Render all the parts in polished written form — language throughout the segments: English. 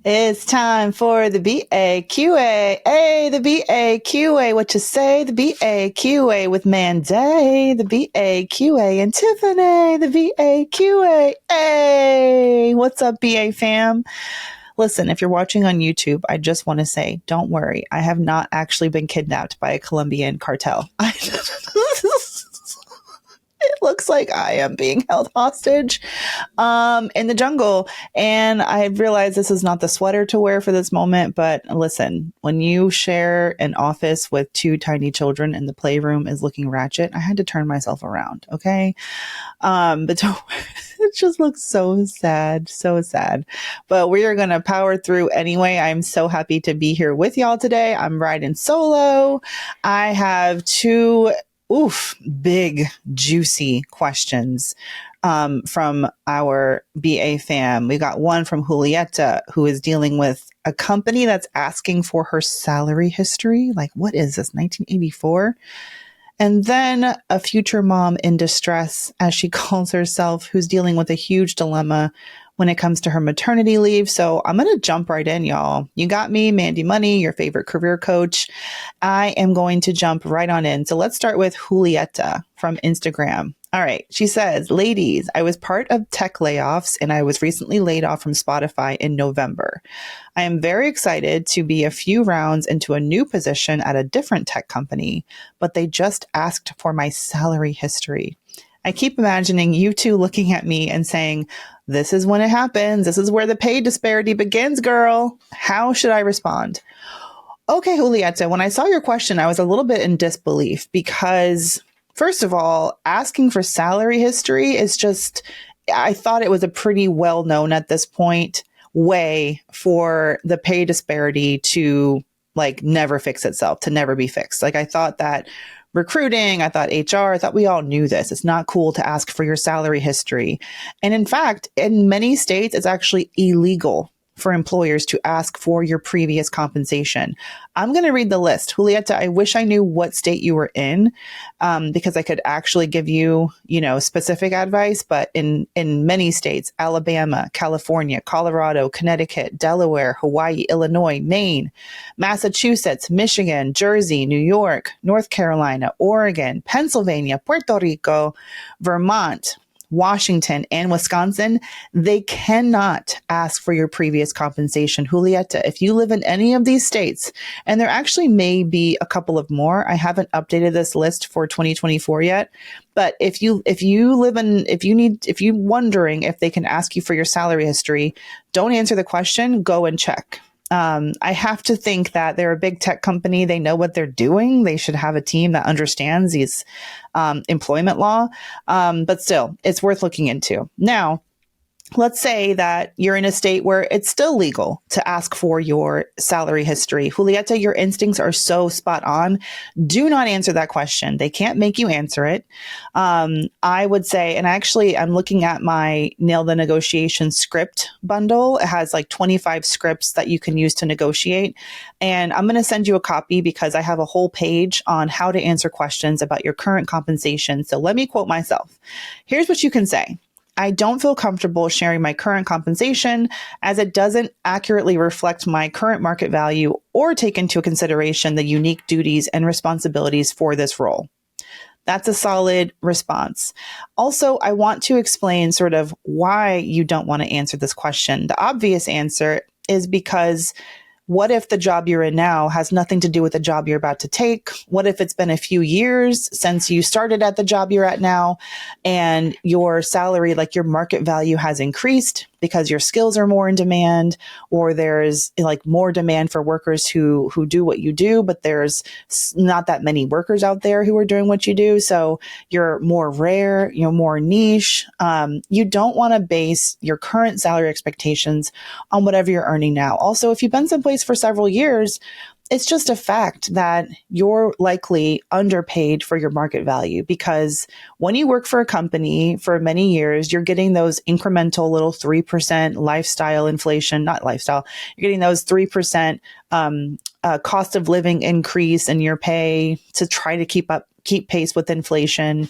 It's time for the BAQA. Hey, the BAQA. What you say? The BAQA with Mandi, the BAQA, and Tiffany, the BAQA. Hey, what's up, BA fam? Listen, if you're watching on YouTube, I just want to say, don't worry. I have not actually been kidnapped by a Colombian cartel. It looks like I am being held hostage in the jungle. And I realize this is not the sweater to wear for this moment. But listen, when you share an office with two tiny children and the playroom is looking ratchet, I had to turn myself around. Okay. But it just looks so sad, so sad. But we are going to power through anyway. I'm so happy to be here with y'all today. I'm riding solo. I have two big, juicy questions from our BA fam. We got one from Julieta, who is dealing with a company that's asking for her salary history. Like, what is this, 1984? And then a future mom in distress, as she calls herself, who's dealing with a huge dilemma when it comes to her maternity leave. So I'm going to jump right in, y'all. You got me, Mandi Money, your favorite career coach. I am going to jump right on in. So let's start with Julieta from Instagram. All right. She says, ladies, I was part of tech layoffs and I was recently laid off from Spotify in November. I am very excited to be a few rounds into a new position at a different tech company, but they just asked for my salary history. I keep imagining you two looking at me and saying, this is when it happens. This is where the pay disparity begins, girl. How should I respond? Okay, Julieta, when I saw your question, I was a little bit in disbelief because, first of all, asking for salary history is just, I thought it was a pretty well known at this point way for the pay disparity to like never fix itself, to never be fixed. Like I thought that recruiting, I thought HR, I thought we all knew this. It's not cool to ask for your salary history. And in fact, in many states, it's actually illegal for employers to ask for your previous compensation. I'm going to read the list. Julieta, I wish I knew what state you were in because I could actually give you, specific advice. But in many states, Alabama, California, Colorado, Connecticut, Delaware, Hawaii, Illinois, Maine, Massachusetts, Michigan, Jersey, New York, North Carolina, Oregon, Pennsylvania, Puerto Rico, Vermont, Washington, and Wisconsin, they cannot ask for your previous compensation. Julieta, if you live in any of these states, and there actually may be a couple of more, I haven't updated this list for 2024 yet, but if you wondering if they can ask you for your salary history, don't answer the question, go and check. I have to think that they're a big tech company. They know what they're doing. They should have a team that understands these employment law. But still, it's worth looking into. Now, let's say that you're in a state where it's still legal to ask for your salary history. Julieta, your instincts are so spot on. Do not answer that question. They can't make you answer it. I would say, and actually I'm looking at my Nail the Negotiation script bundle. It has like 25 scripts that you can use to negotiate. And I'm going to send you a copy because I have a whole page on how to answer questions about your current compensation. So let me quote myself. Here's what you can say. I don't feel comfortable sharing my current compensation as it doesn't accurately reflect my current market value or take into consideration the unique duties and responsibilities for this role. That's a solid response. Also, I want to explain sort of why you don't want to answer this question. The obvious answer is because what if the job you're in now has nothing to do with the job you're about to take? What if it's been a few years since you started at the job you're at now and your salary, like your market value has increased because your skills are more in demand, or there's like more demand for workers who do what you do, but there's not that many workers out there who are doing what you do. So you're more rare, you're more niche. You don't want to base your current salary expectations on whatever you're earning now. Also, if you've been someplace for several years, it's just a fact that you're likely underpaid for your market value, because when you work for a company for many years, you're getting those incremental little 3% lifestyle inflation, not lifestyle, you're getting those 3% cost of living increase in your pay to try to keep up keep pace with inflation,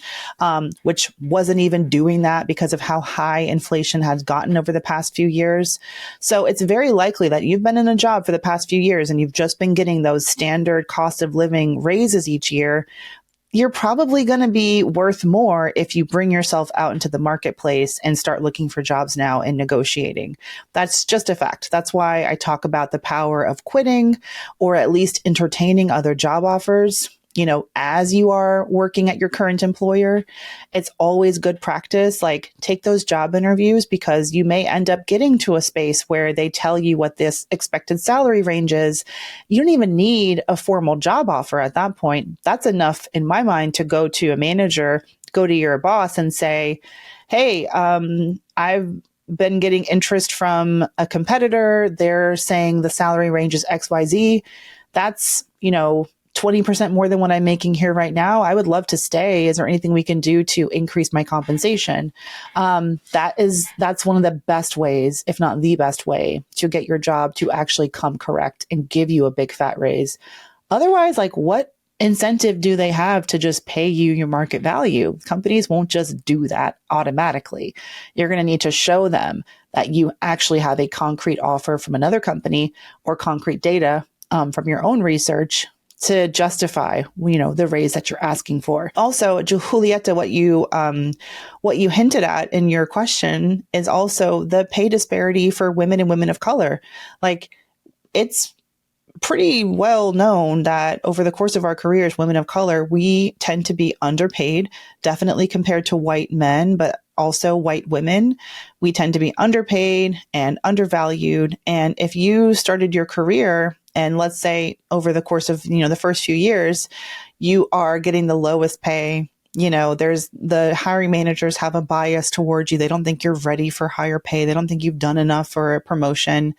which wasn't even doing that because of how high inflation has gotten over the past few years. So it's very likely that you've been in a job for the past few years and you've just been getting those standard cost of living raises each year. You're probably going to be worth more if you bring yourself out into the marketplace and start looking for jobs now and negotiating. That's just a fact. That's why I talk about the power of quitting or at least entertaining other job offers. As you are working at your current employer, it's always good practice. Like, take those job interviews, because you may end up getting to a space where they tell you what this expected salary range is. You don't even need a formal job offer at that point. That's enough in my mind to go to a manager, go to your boss and say, hey, I've been getting interest from a competitor. They're saying the salary range is XYZ. That's, 20% more than what I'm making here right now. I would love to stay. Is there anything we can do to increase my compensation? That's one of the best ways, if not the best way, to get your job to actually come correct and give you a big fat raise. Otherwise, like, what incentive do they have to just pay you your market value? Companies won't just do that automatically. You're going to need to show them that you actually have a concrete offer from another company or concrete data from your own research to justify, the raise that you're asking for. Also, Julieta, what you hinted at in your question is also the pay disparity for women and women of color. Like, it's pretty well known that over the course of our careers, women of color, we tend to be underpaid, definitely compared to white men, but also white women. We tend to be underpaid and undervalued. And if you started your career, and let's say over the course of, the first few years, you are getting the lowest pay, there's the hiring managers have a bias towards you. They don't think you're ready for higher pay. They don't think you've done enough for a promotion.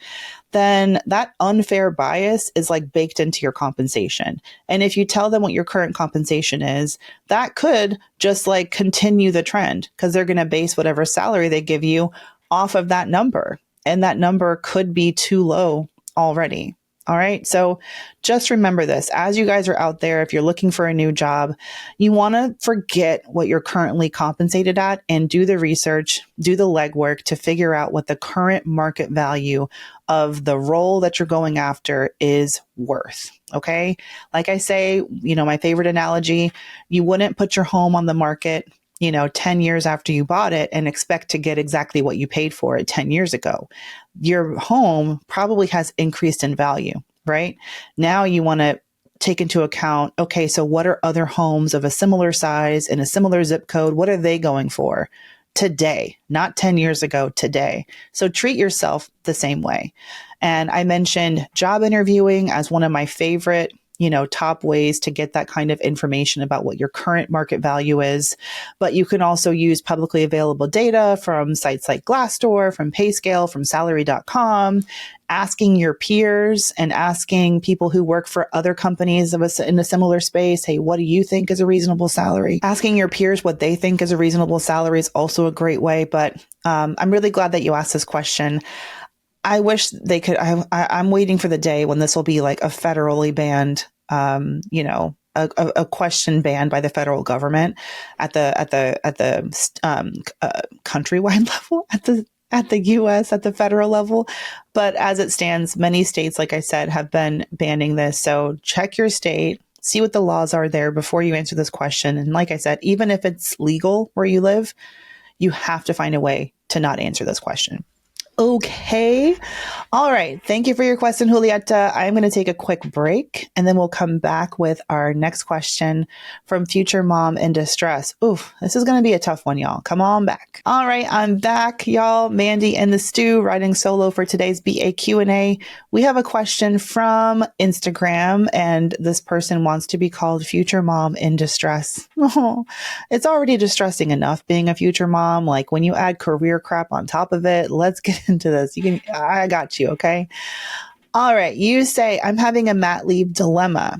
Then that unfair bias is like baked into your compensation. And if you tell them what your current compensation is, that could just like continue the trend, because they're going to base whatever salary they give you off of that number. And that number could be too low already. All right. So just remember this. As you guys are out there, if you're looking for a new job, you want to forget what you're currently compensated at and do the research, do the legwork to figure out what the current market value of the role that you're going after is worth. Okay. Like I say, my favorite analogy, you wouldn't put your home on the market 10 years after you bought it and expect to get exactly what you paid for it 10 years ago. Your home probably has increased in value, right? Now you want to take into account, okay, so what are other homes of a similar size in a similar zip code? What are they going for today? Not 10 years ago, today. So treat yourself the same way. And I mentioned job interviewing as one of my favorite top ways to get that kind of information about what your current market value is. But you can also use publicly available data from sites like Glassdoor, from PayScale, from salary.com, asking your peers and asking people who work for other companies in a similar space, hey, what do you think is a reasonable salary? Asking your peers what they think is a reasonable salary is also a great way. But I'm really glad that you asked this question. I wish they could. I'm waiting for the day when this will be like a federally banned, a question banned by the federal government at the countrywide level, at the U.S. at the federal level. But as it stands, many states, like I said, have been banning this. So check your state, see what the laws are there before you answer this question. And like I said, even if it's legal where you live, you have to find a way to not answer this question. Okay. All right. Thank you for your question, Julieta. I'm going to take a quick break and then we'll come back with our next question from Future Mom in Distress. Oof, this is going to be a tough one, y'all. Come on back. All right. I'm back, y'all. Mandi in the stew, riding solo for today's BA Q&A. We have a question from Instagram, and this person wants to be called Future Mom in Distress. Oh, it's already distressing enough being a future mom. Like, when you add career crap on top of it, let's get into this. I got you. Okay. All right. You say, I'm having a mat leave dilemma.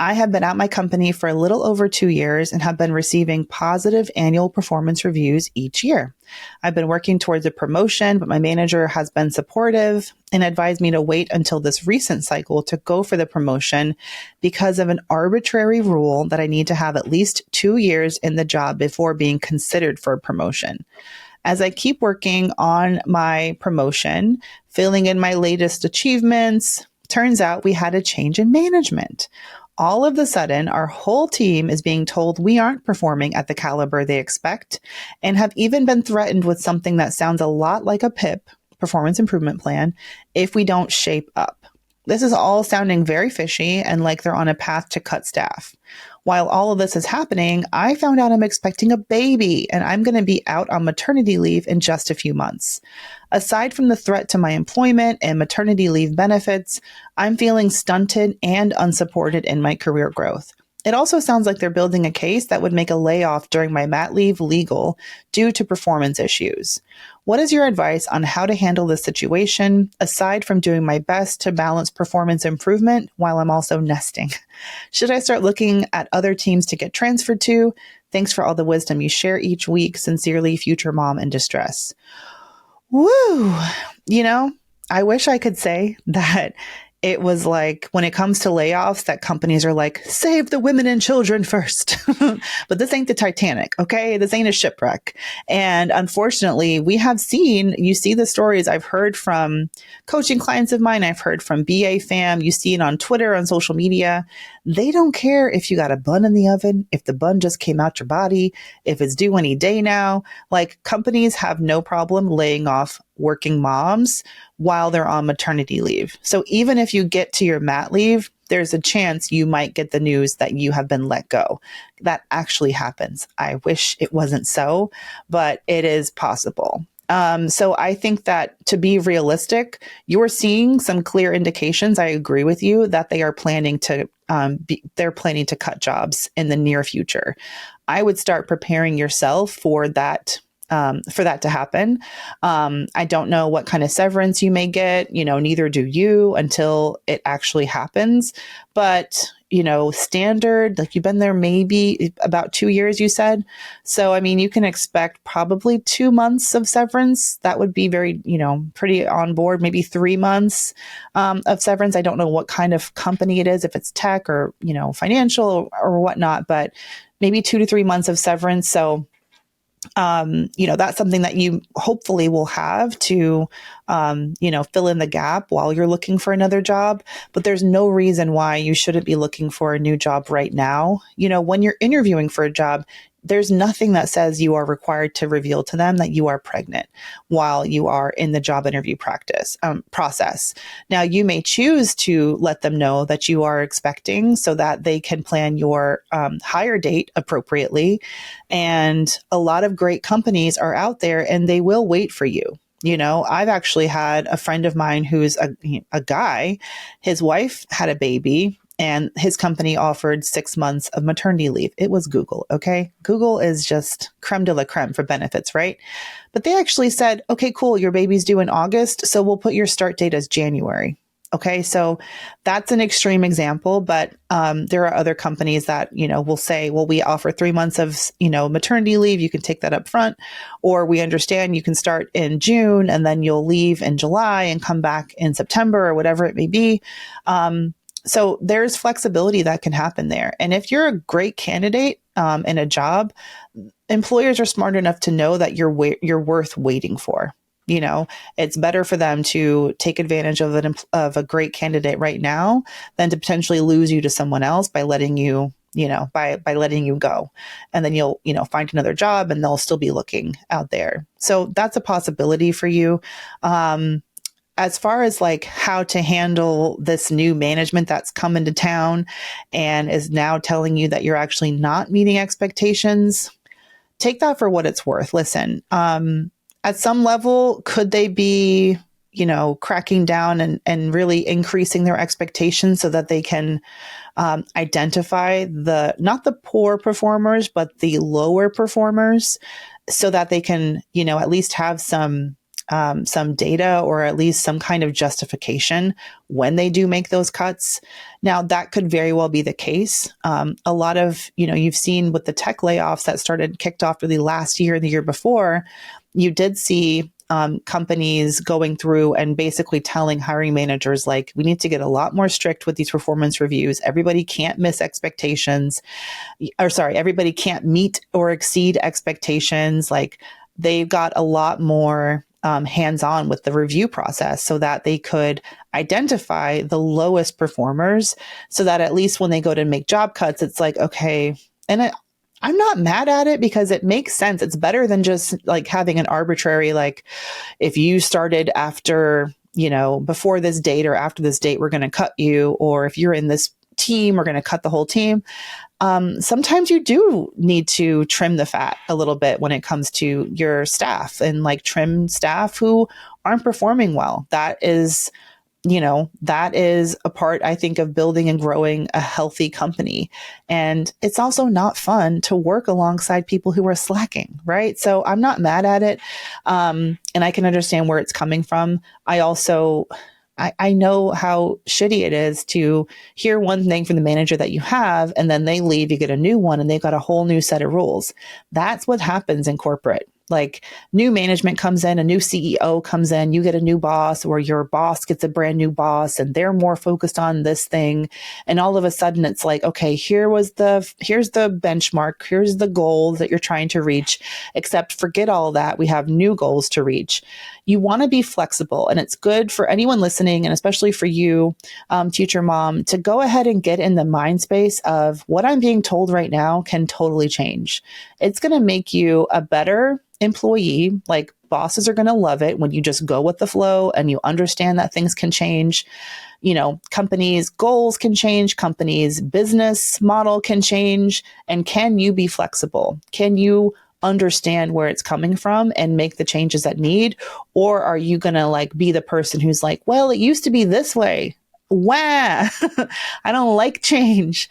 I have been at my company for a little over 2 years and have been receiving positive annual performance reviews each year. I've been working towards a promotion, but my manager has been supportive and advised me to wait until this recent cycle to go for the promotion because of an arbitrary rule that I need to have at least 2 years in the job before being considered for a promotion. As I keep working on my promotion, filling in my latest achievements, turns out we had a change in management. All of a sudden, our whole team is being told we aren't performing at the caliber they expect and have even been threatened with something that sounds a lot like a PIP, performance improvement plan, if we don't shape up. This is all sounding very fishy and like they're on a path to cut staff. While all of this is happening, I found out I'm expecting a baby and I'm going to be out on maternity leave in just a few months. Aside from the threat to my employment and maternity leave benefits, I'm feeling stunted and unsupported in my career growth. It also sounds like they're building a case that would make a layoff during my mat leave legal due to performance issues. What is your advice on how to handle this situation, aside from doing my best to balance performance improvement while I'm also nesting? Should I start looking at other teams to get transferred to? Thanks for all the wisdom you share each week. Sincerely, future mom in distress. Woo! I wish I could say that it was like when it comes to layoffs that companies are like, save the women and children first. But this ain't the Titanic, okay? This ain't a shipwreck. And unfortunately, you see the stories I've heard from coaching clients of mine. I've heard from BA fam. You see it on Twitter, on social media. They don't care if you got a bun in the oven, if the bun just came out your body, if it's due any day now. Like, companies have no problem laying off working moms while they're on maternity leave. So even if you get to your mat leave, there's a chance you might get the news that you have been let go. That actually happens. I wish it wasn't so, but it is possible. So I think that, to be realistic, you're seeing some clear indications. I agree with you that they are planning to they're planning to cut jobs in the near future. I would start preparing yourself for that to happen. I don't know what kind of severance you may get, neither do you until it actually happens. But, standard, like, you've been there maybe about 2 years, you said. So, you can expect probably 2 months of severance. That would be very, pretty on board, maybe 3 months of severance. I don't know what kind of company it is, if it's tech or, financial or whatnot, but maybe 2 to 3 months of severance. So, that's something that you hopefully will have to, fill in the gap while you're looking for another job. But there's no reason why you shouldn't be looking for a new job right now. When you're interviewing for a job, there's nothing that says you are required to reveal to them that you are pregnant while you are in the job interview process. Now, you may choose to let them know that you are expecting so that they can plan your hire date appropriately. And a lot of great companies are out there and they will wait for you. I've actually had a friend of mine who's a guy. His wife had a baby and his company offered 6 months of maternity leave. It was Google, okay? Google is just creme de la creme for benefits, right? But they actually said, okay, cool, your baby's due in August, so we'll put your start date as January. Okay, so that's an extreme example, but there are other companies that, will say, well, we offer 3 months of, maternity leave. You can take that up front, or we understand you can start in June and then you'll leave in July and come back in September or whatever it may be. So there's flexibility that can happen there. And if you're a great candidate in a job, employers are smart enough to know that you're worth waiting for. It's better for them to take advantage of a great candidate right now than to potentially lose you to someone else by letting you, by letting you go. And then you'll, find another job and they'll still be looking out there. So that's a possibility for you. As far as like how to handle this new management that's come into town and is now telling you that you're actually not meeting expectations, take that for what it's worth. Listen, at some level, could they be, cracking down and really increasing their expectations so that they can identify not the poor performers, but the lower performers, so that they can, at least have some some data or at least some kind of justification when they do make those cuts. Now, that could very well be the case. A lot of, you've seen with the tech layoffs that kicked off really last year and the year before, you did see companies going through and basically telling hiring managers, like, we need to get a lot more strict with these performance reviews. Everybody can't miss expectations, everybody can't meet or exceed expectations. Like, they've got a lot more hands-on with the review process so that they could identify the lowest performers so that at least when they go to make job cuts, it's like, okay. And I'm not mad at it because it makes sense. It's better than just like having an arbitrary, like, if you started after, before this date or after this date, we're going to cut you. Or if you're in this team, we're going to cut the whole team. Sometimes you do need to trim the fat a little bit when it comes to your staff, and like trim staff who aren't performing well. That is a part, I think, of building and growing a healthy company. And it's also not fun to work alongside people who are slacking, right? So I'm not mad at it. And I can understand where it's coming from. I know how shitty it is to hear one thing from the manager that you have, and then they leave, you get a new one, and they've got a whole new set of rules. That's what happens in corporate. Like, new management comes in, a new CEO comes in, you get a new boss, or your boss gets a brand new boss and they're more focused on this thing. And all of a sudden it's like, okay, here's the benchmark. Here's the goal that you're trying to reach, except forget all that. We have new goals to reach. You want to be flexible, and it's good for anyone listening, and especially for you, future mom, to go ahead and get in the mind space of what I'm being told right now can totally change. It's going to make you a better employee. Like, bosses are going to love it when you just go with the flow and you understand that things can change. Companies' goals can change, companies' business model can change. And can you be flexible? Can you understand where it's coming from and make the changes that need? Or are you going to be the person who's like, well, it used to be this way. Wah, I don't like change.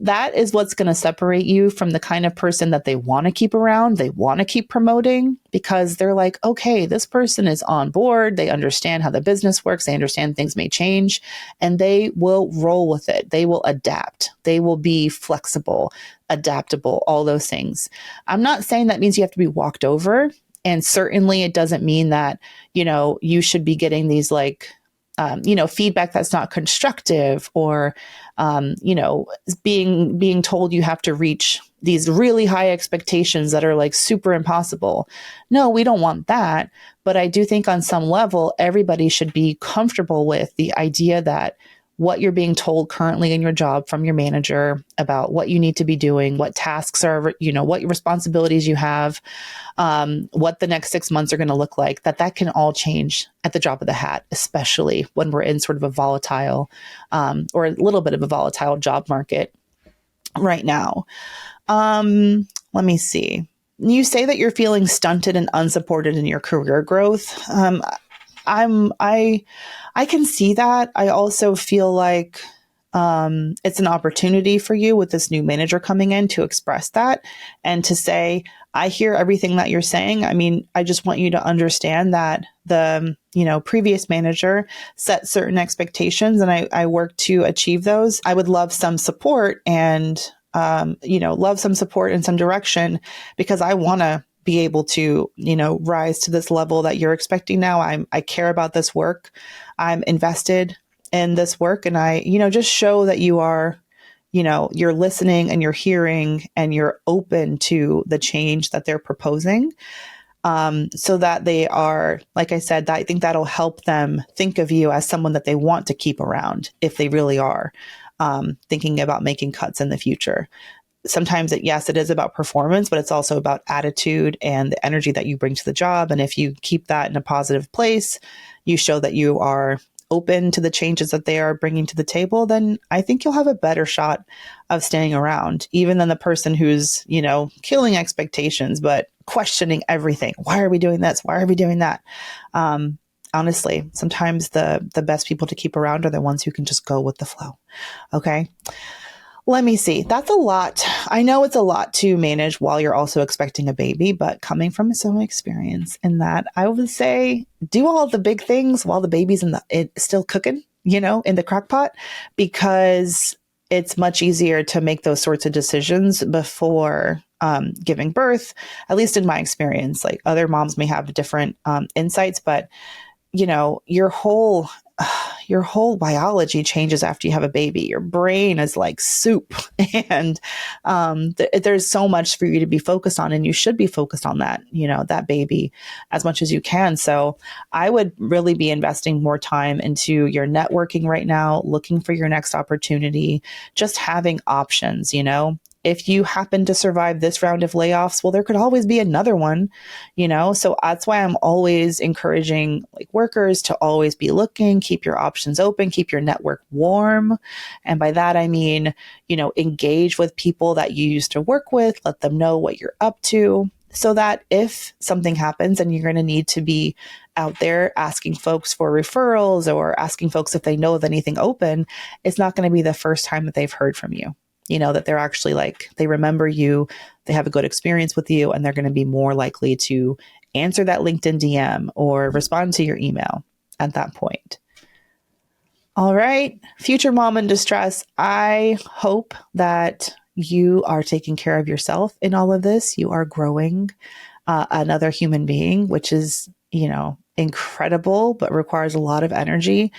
That is what's going to separate you from the kind of person that they want to keep around, they want to keep promoting, because they're like, okay, this person is on board. They understand how the business works. They understand things may change, and they will roll with it. They will adapt. They will be flexible, adaptable, all those things. I'm not saying that means you have to be walked over. And certainly it doesn't mean that, you should be getting these feedback that's not constructive, or, being told you have to reach these really high expectations that are super impossible. No, we don't want that. But I do think on some level, everybody should be comfortable with the idea that what you're being told currently in your job from your manager about what you need to be doing, what tasks are, what your responsibilities you have, what the next 6 months are going to look like, that can all change at the drop of the hat, especially when we're in sort of a volatile, or a little bit of a volatile job market right now. Let me see. You say that you're feeling stunted and unsupported in your career growth. I can see that. I also feel like it's an opportunity for you with this new manager coming in to express that and to say, I hear everything that you're saying. I mean, I just want you to understand that the, previous manager set certain expectations, and I worked to achieve those. I would love some support and, love some support in some direction, because I want to be able to, rise to this level that you're expecting now. I care about this work. I'm invested in this work. And I, just show that you are, you're listening and you're hearing and you're open to the change that they're proposing. So that they are, like I said, I think that'll help them think of you as someone that they want to keep around if they really are thinking about making cuts in the future. Sometimes it is about performance, but it's also about attitude and the energy that you bring to the job. And if you keep that in a positive place, you show that you are open to the changes that they are bringing to the table, then I think you'll have a better shot of staying around, even than the person who's, killing expectations, but questioning everything. Why are we doing this? Why are we doing that? Honestly, sometimes the best people to keep around are the ones who can just go with the flow. Okay. Let me see. That's a lot. I know it's a lot to manage while you're also expecting a baby, but coming from some experience in that, I would say do all the big things while the baby's it's still cooking, in the crock pot, because it's much easier to make those sorts of decisions before giving birth, at least in my experience. Like other moms may have different insights, but your whole biology changes after you have a baby. Your brain is like soup, and there's so much for you to be focused on, and you should be focused on that, that baby as much as you can. So I would really be investing more time into your networking right now, looking for your next opportunity, just having options. If you happen to survive this round of layoffs, well, there could always be another one, So that's why I'm always encouraging like workers to always be looking, keep your options open, keep your network warm. And by that, I mean, engage with people that you used to work with, let them know what you're up to, so that if something happens and you're going to need to be out there asking folks for referrals or asking folks if they know of anything open, it's not going to be the first time that they've heard from you. That they're actually they remember you, they have a good experience with you, and they're going to be more likely to answer that LinkedIn DM or respond to your email at that point. All right, future mom in distress, I hope that you are taking care of yourself in all of this. You are growing another human being, which is, incredible, but requires a lot of energy.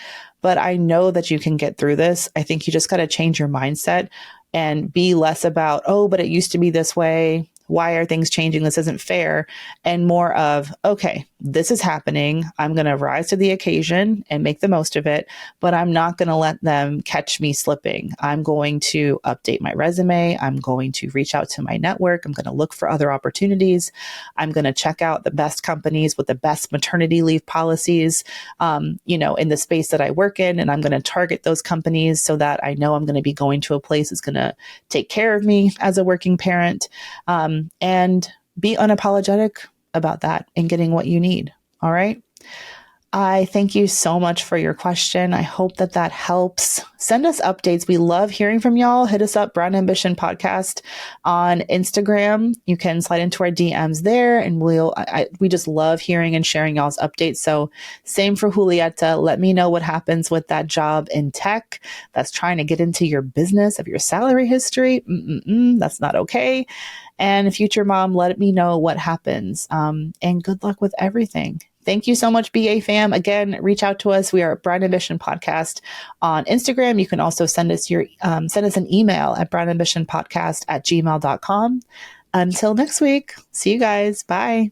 But I know that you can get through this. I think you just got to change your mindset and be less about, oh, but it used to be this way. Why are things changing? This isn't fair. And more of, okay, this is happening. I'm going to rise to the occasion and make the most of it, but I'm not going to let them catch me slipping. I'm going to update my resume. I'm going to reach out to my network. I'm going to look for other opportunities. I'm going to check out the best companies with the best maternity leave policies, in the space that I work in. And I'm going to target those companies so that I know I'm going to be going to a place that's going to take care of me as a working parent. And be unapologetic about that and getting what you need. All right. I thank you so much for your question. I hope that helps. Send us updates. We love hearing from y'all. Hit us up, Brown Ambition Podcast on Instagram. You can slide into our DMs there, and we just love hearing and sharing y'all's updates. So same for Julieta. Let me know what happens with that job in tech that's trying to get into your business of your salary history. That's not okay. And future mom, let me know what happens. And good luck with everything. Thank you so much, BA fam. Again, reach out to us. We are Brown Ambition Podcast on Instagram. You can also send us an email at brownambitionpodcast@gmail.com. Until next week, see you guys. Bye.